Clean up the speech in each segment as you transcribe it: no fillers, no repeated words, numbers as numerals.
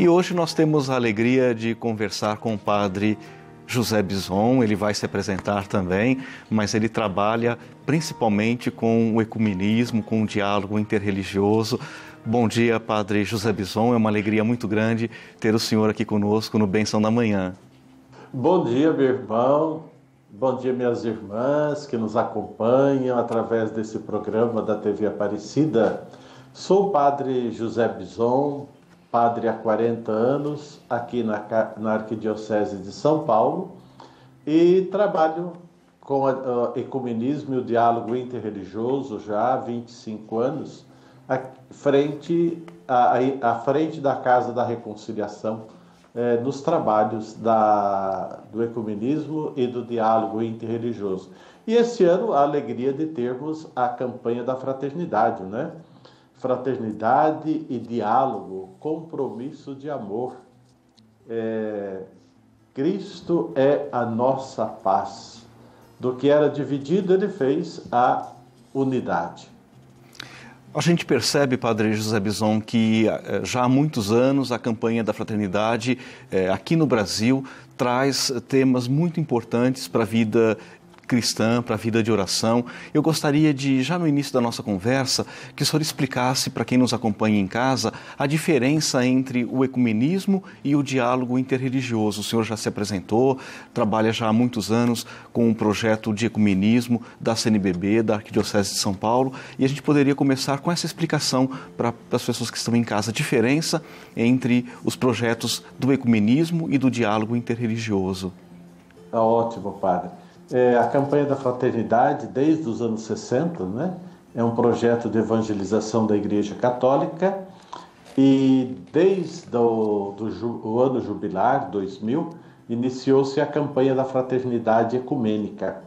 E hoje nós temos a alegria de conversar com o padre José Bison. Ele vai se apresentar também, mas ele trabalha principalmente com o ecumenismo, com o diálogo interreligioso. Bom dia, padre José Bison. É uma alegria muito grande ter o senhor aqui conosco no Bênção da Manhã. Bom dia, meu irmão. Bom dia, minhas irmãs que nos acompanham através desse programa da TV Aparecida. Sou o padre José Bison, padre há 40 anos, aqui na Arquidiocese de São Paulo, e trabalho com o ecumenismo e o diálogo interreligioso já há 25 anos, à frente da Casa da Reconciliação, nos trabalhos do ecumenismo e do diálogo interreligioso. E esse ano a alegria de termos a campanha da fraternidade, né? Fraternidade e diálogo, compromisso de amor. Cristo é a nossa paz. Do que era dividido, ele fez a unidade. A gente percebe, padre José Bison, que já há muitos anos a campanha da fraternidade aqui no Brasil traz temas muito importantes para a vida cristã, para a vida de oração. Eu gostaria de, já no início da nossa conversa, que o senhor explicasse para quem nos acompanha em casa a diferença entre o ecumenismo e o diálogo interreligioso. O senhor já se apresentou, trabalha já há muitos anos com um projeto de ecumenismo da CNBB, da Arquidiocese de São Paulo, e a gente poderia começar com essa explicação para as pessoas que estão em casa, a diferença entre os projetos do ecumenismo e do diálogo interreligioso. Ótimo, padre. A campanha da fraternidade, desde os anos 60, né, é um projeto de evangelização da Igreja Católica, e desde o ano jubilar, 2000, iniciou-se a campanha da fraternidade ecumênica.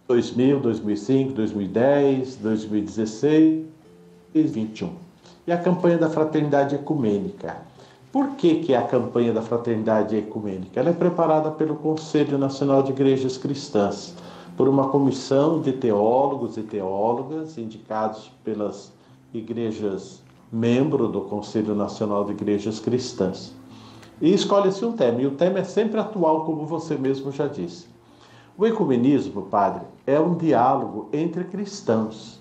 2000, 2005, 2010, 2016 e 2021. E a campanha da fraternidade ecumênica. Por que a campanha da fraternidade ecumênica? Ela é preparada pelo Conselho Nacional de Igrejas Cristãs, por uma comissão de teólogos e teólogas indicados pelas igrejas membro do Conselho Nacional de Igrejas Cristãs. E escolhe-se um tema, e o tema é sempre atual, como você mesmo já disse. O ecumenismo, padre, é um diálogo entre cristãos,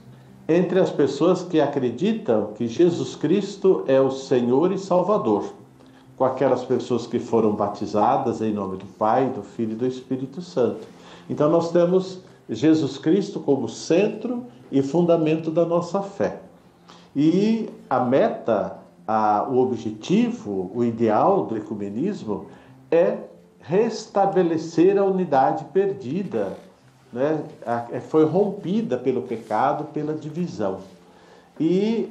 entre as pessoas que acreditam que Jesus Cristo é o Senhor e Salvador, com aquelas pessoas que foram batizadas em nome do Pai, do Filho e do Espírito Santo. Então nós temos Jesus Cristo como centro e fundamento da nossa fé. E a meta, o objetivo, o ideal do ecumenismo é restabelecer a unidade perdida, né? Foi rompida pelo pecado, pela divisão. E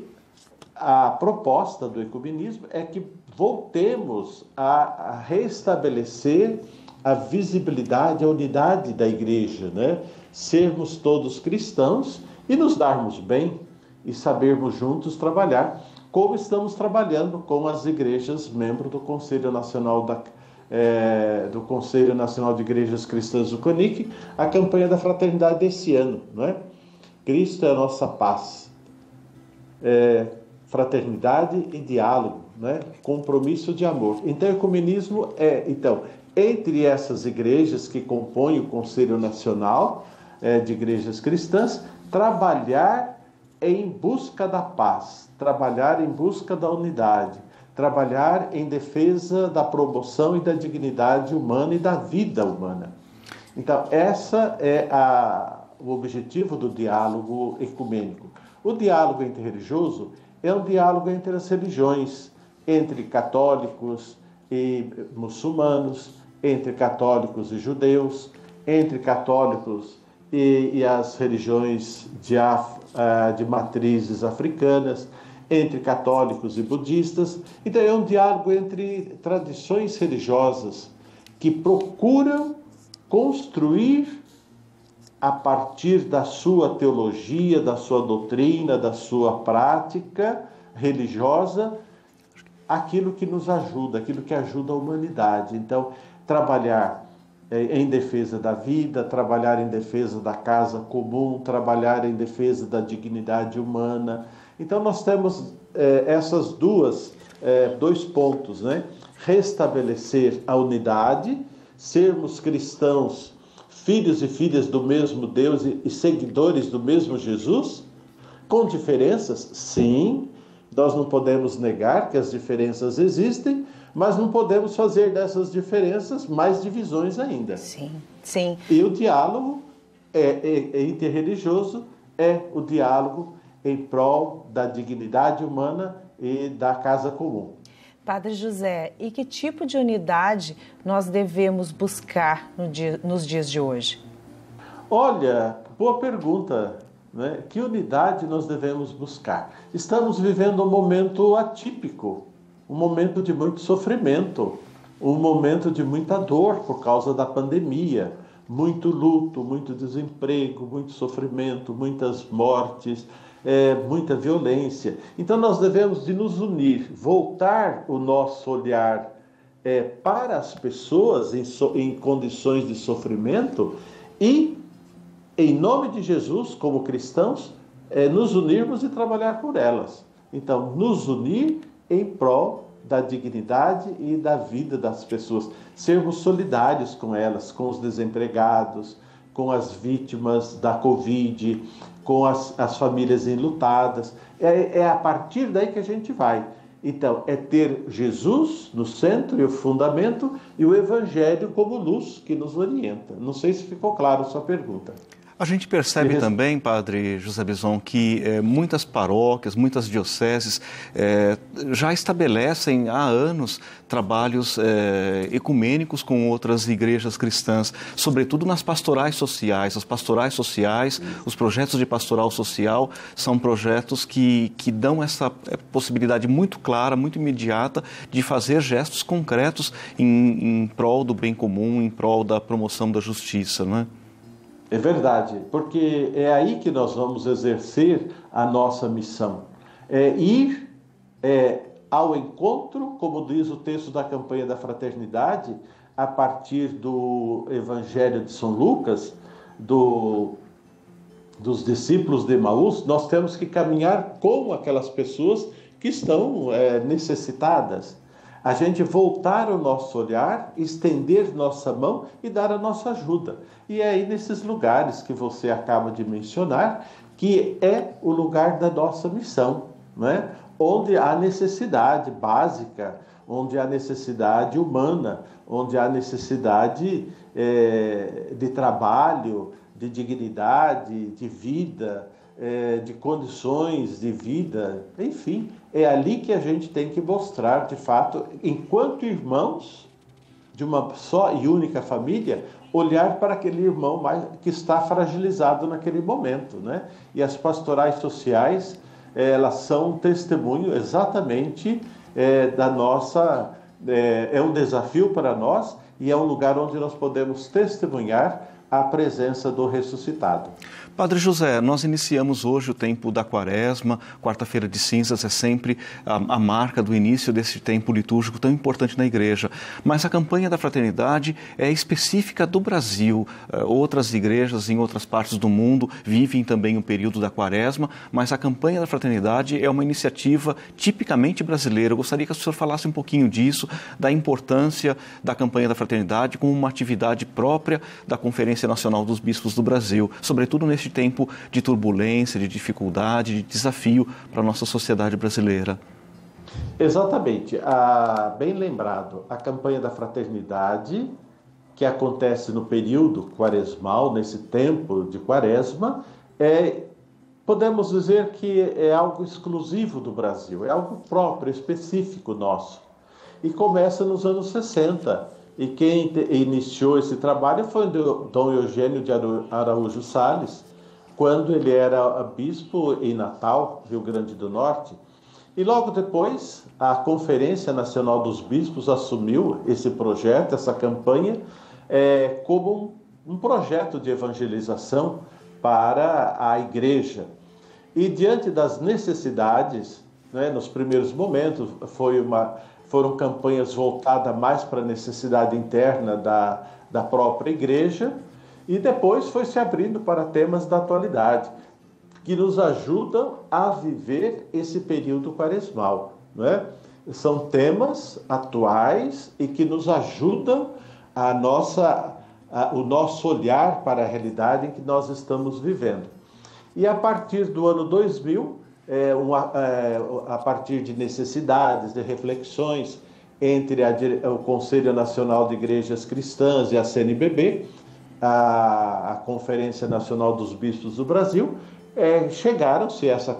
a proposta do ecumenismo é que voltemos a restabelecer a visibilidade, a unidade da igreja, né? Sermos todos cristãos e nos darmos bem e sabermos juntos trabalhar, como estamos trabalhando com as igrejas membros do Conselho Nacional de Igrejas Cristãs do CONIC, a campanha da fraternidade desse ano, né? Cristo é a nossa paz. Fraternidade e diálogo, né? Compromisso de amor. Então, o ecumenismo entre essas igrejas que compõem o Conselho Nacional de Igrejas Cristãs, trabalhar em busca da paz, trabalhar em busca da unidade, trabalhar em defesa da promoção e da dignidade humana e da vida humana. Então, essa é o objetivo do diálogo ecumênico. O diálogo interreligioso é um diálogo entre as religiões, entre católicos e muçulmanos, entre católicos e judeus, entre católicos e as religiões de matrizes africanas, entre católicos e budistas. Então é um diálogo entre tradições religiosas que procuram construir a partir da sua teologia, da sua doutrina, da sua prática religiosa, aquilo que nos ajuda, aquilo que ajuda a humanidade. Então, trabalhar em defesa da vida, trabalhar em defesa da casa comum, trabalhar em defesa da dignidade humana. Então, nós temos essas duas dois pontos, né? Restabelecer a unidade, sermos cristãos, filhos e filhas do mesmo Deus e seguidores do mesmo Jesus, com diferenças, sim, nós não podemos negar que as diferenças existem, mas não podemos fazer dessas diferenças mais divisões ainda. Sim, sim. E o diálogo interreligioso é o diálogo em prol da dignidade humana e da casa comum. Padre José, e que tipo de unidade nós devemos buscar nos dias de hoje? Olha, boa pergunta, né? Que unidade nós devemos buscar? Estamos vivendo um momento atípico, um momento de muito sofrimento, um momento de muita dor por causa da pandemia, muito luto, muito desemprego, muito sofrimento, muitas mortes, muita violência. Então nós devemos de nos unir, voltar o nosso olhar para as pessoas em condições de sofrimento e, em nome de Jesus, como cristãos, nos unirmos e trabalhar por elas. Então, nos unir em prol da dignidade e da vida das pessoas. Sermos solidários com elas, com os desempregados, com as vítimas da Covid, com as famílias enlutadas. É a partir daí que a gente vai. Então, é ter Jesus no centro e o fundamento e o Evangelho como luz que nos orienta. Não sei se ficou claro a sua pergunta. A gente percebe também, Padre José Bison, que muitas paróquias, muitas dioceses já estabelecem há anos trabalhos ecumênicos com outras igrejas cristãs, sobretudo nas pastorais sociais. As pastorais sociais, os projetos de pastoral social são projetos que dão essa possibilidade muito clara, muito imediata de fazer gestos concretos em prol do bem comum, em prol da promoção da justiça, não é? É verdade, porque é aí que nós vamos exercer a nossa missão. Ir ao encontro, como diz o texto da campanha da fraternidade, a partir do Evangelho de São Lucas, dos discípulos de Emaús, nós temos que caminhar com aquelas pessoas que estão necessitadas. A gente voltar o nosso olhar, estender nossa mão e dar a nossa ajuda. E é aí nesses lugares que você acaba de mencionar, que é o lugar da nossa missão, né? Onde há necessidade básica, onde há necessidade humana, onde há necessidade de trabalho, de dignidade, de vida, de condições de vida, enfim, é ali que a gente tem que mostrar, de fato, enquanto irmãos de uma só e única família, olhar para aquele irmão que está fragilizado naquele momento, né? E as pastorais sociais, elas são um testemunho exatamente da nossa... é um desafio para nós e é um lugar onde nós podemos testemunhar a presença do ressuscitado. Padre José, nós iniciamos hoje o tempo da Quaresma, quarta-feira de cinzas é sempre a marca do início desse tempo litúrgico tão importante na Igreja, mas a campanha da fraternidade é específica do Brasil. Outras igrejas em outras partes do mundo vivem também o período da Quaresma, mas a campanha da fraternidade é uma iniciativa tipicamente brasileira. Eu gostaria que o senhor falasse um pouquinho disso, da importância da campanha da fraternidade como uma atividade própria da Conferência Nacional dos Bispos do Brasil, sobretudo neste tempo de turbulência, de dificuldade, de desafio para a nossa sociedade brasileira. Exatamente. Bem lembrado, a campanha da fraternidade, que acontece no período quaresmal, nesse tempo de Quaresma, podemos dizer que é algo exclusivo do Brasil, é algo próprio, específico nosso. E começa nos anos 60. E quem iniciou esse trabalho foi o Dom Eugênio de Araújo Salles, quando ele era bispo em Natal, Rio Grande do Norte. E logo depois, a Conferência Nacional dos Bispos assumiu esse projeto, essa campanha, como um projeto de evangelização para a Igreja. E diante das necessidades, né, nos primeiros momentos, foram campanhas voltadas mais para a necessidade interna da própria Igreja, e depois foi se abrindo para temas da atualidade, que nos ajudam a viver esse período quaresmal, não é? são temas atuais e que nos ajudam o nosso olhar para a realidade em que nós estamos vivendo. E a partir do ano 2000, a partir de necessidades, de reflexões entre o Conselho Nacional de Igrejas Cristãs e a CNBB, a Conferência Nacional dos Bispos do Brasil, chegou-se a essa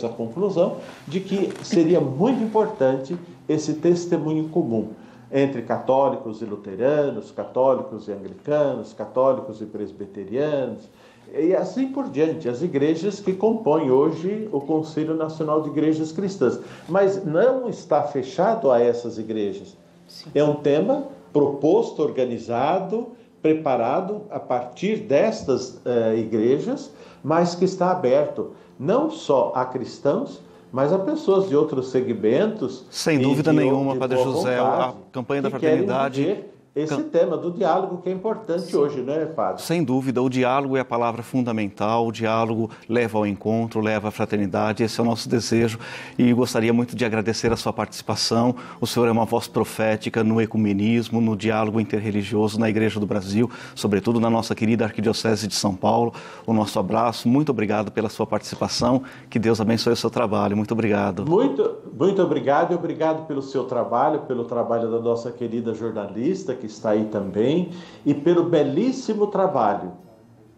conclusão de que seria muito importante esse testemunho comum entre católicos e luteranos, católicos e anglicanos, católicos e presbiterianos, e assim por diante, as igrejas que compõem hoje o Conselho Nacional de Igrejas Cristãs. Mas não está fechado a essas igrejas. Sim. É um tema proposto, organizado, preparado a partir destas igrejas, mas que está aberto não só a cristãos, mas a pessoas de outros segmentos. Sem dúvida nenhuma, Padre José, a campanha da fraternidade... Esse tema do diálogo que é importante hoje, não é, Padre? Sem dúvida, o diálogo é a palavra fundamental, o diálogo leva ao encontro, leva à fraternidade, esse é o nosso desejo e gostaria muito de agradecer a sua participação. O senhor é uma voz profética no ecumenismo, no diálogo interreligioso na Igreja do Brasil, sobretudo na nossa querida Arquidiocese de São Paulo. O nosso abraço, muito obrigado pela sua participação, que Deus abençoe o seu trabalho, muito obrigado. Muito obrigado e obrigado pelo seu trabalho, pelo trabalho da nossa querida jornalista, que está aí também, e pelo belíssimo trabalho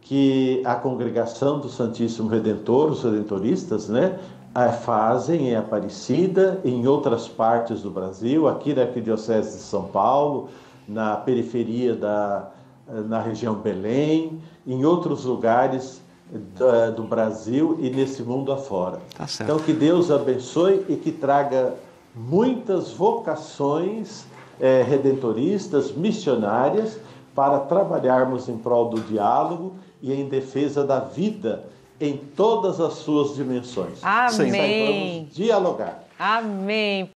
que a Congregação do Santíssimo Redentor, os redentoristas, fazem em Aparecida, em outras partes do Brasil, aqui na Arquidiocese de São Paulo, na periferia na região Belém, em outros lugares do Brasil e nesse mundo afora. Tá certo. Então, que Deus abençoe e que traga muitas vocações redentoristas, missionárias, para trabalharmos em prol do diálogo e em defesa da vida em todas as suas dimensões. Amém. Vamos dialogar. Amém.